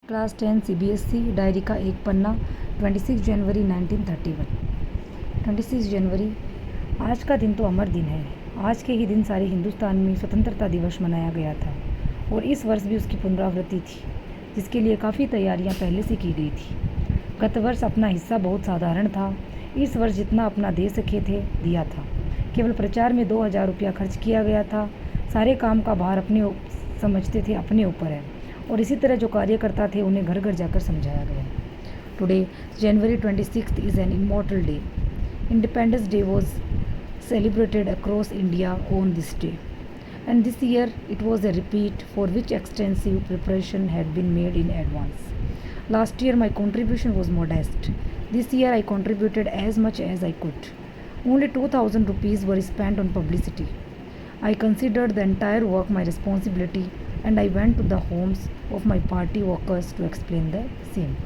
Class 10 CBSE diary का एक पन्ना 26 जनवरी 1931। 26 जनवरी आज का दिन तो अमर दिन है। आज के ही दिन सारे हिंदुस्तान में स्वतंत्रता दिवस मनाया गया था और इस वर्ष भी उसकी पुनरावृत्ति थी, जिसके लिए काफ़ी तैयारियां पहले से की गई थी। गत वर्ष अपना हिस्सा बहुत साधारण था। इस वर्ष जितना अपना दे सके थे दिया था। केवल प्रचार में 2000 रुपया खर्च किया गया था। सारे काम का भार समझते थे अपने ऊपर है और इसी तरह जो कार्यकर्ता थे उन्हें घर घर जाकर समझाया गया। Today January 26th is an immortal day. Independence Day was celebrated across India on this day, and this year it was a repeat for which extensive preparation had been made in advance. Last year my contribution was modest. This year I contributed as much as I could. Only 2000 rupees were spent on publicity. I considered the entire work my responsibility and I went to the homes of my party workers to explain the same.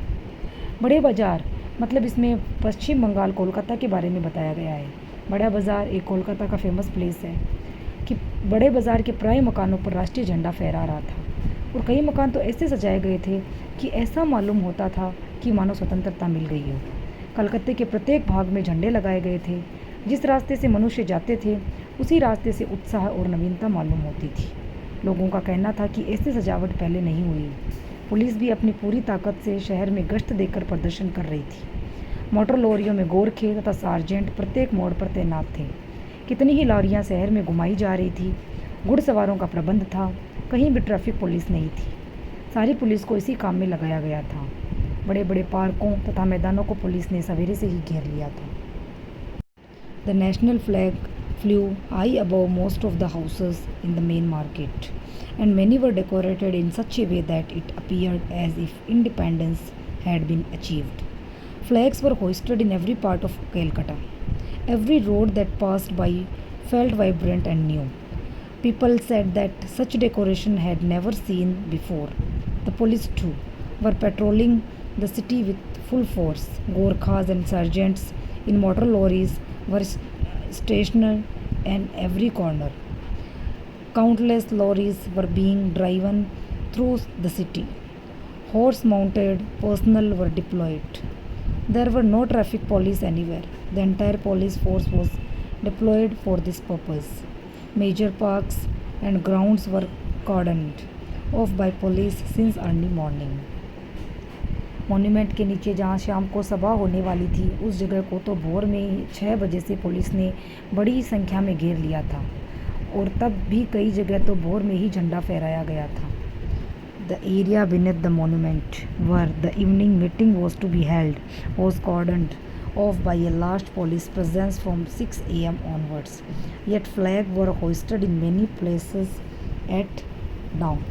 बड़े बाज़ार मतलब इसमें पश्चिम बंगाल कोलकाता के बारे में बताया गया है। बड़ा बाज़ार एक कोलकाता का फेमस प्लेस है कि बड़े बाज़ार के प्राय मकानों पर राष्ट्रीय झंडा फहरा रहा था और कई मकान तो ऐसे सजाए गए थे कि ऐसा मालूम होता था कि मानो स्वतंत्रता मिल गई हो। कलकत्ते के प्रत्येक भाग में झंडे लगाए गए थे। जिस रास्ते से मनुष्य जाते थे उसी रास्ते से उत्साह और नवीनता मालूम होती थी। लोगों का कहना था कि ऐसी सजावट पहले नहीं हुई। पुलिस भी अपनी पूरी ताकत से शहर में गश्त देकर प्रदर्शन कर रही थी। मोटर लॉरियों में गोरखे तथा सार्जेंट प्रत्येक मोड़ पर तैनात थे। कितनी ही लॉरियां शहर में घुमाई जा रही थी। घुड़सवारों का प्रबंध था। कहीं भी ट्रैफिक पुलिस नहीं थी। सारी पुलिस को इसी काम में लगाया गया था। बड़े बड़े पार्कों तथा मैदानों को पुलिस ने सवेरे से ही घेर लिया था। The national flag flew high above most of the houses in the main market, and many were decorated in such a way that it appeared as if independence had been achieved. Flags were hoisted in every part of Calcutta. Every road that passed by felt vibrant and new. People said that such decoration had never seen before. The police too were patrolling the city with full force. Gorkhas and sergeants in motor lorries were stationed in every corner. Countless lorries were being driven through the city. Horse-mounted personnel were deployed. There were no traffic police anywhere. The entire police force was deployed for this purpose. Major parks and grounds were cordoned off by police since early morning. Monument के नीचे जहाँ शाम को सभा होने वाली थी उस जगह को तो भोर में 6 बजे से पुलिस ने बड़ी संख्या में घेर लिया था और तब भी कई जगह तो भोर में ही झंडा फहराया गया था। The area beneath the monument where the evening meeting was to be held was cordoned off by a large police presence from 6 a.m. onwards. Yet flags were hoisted in many places at dawn.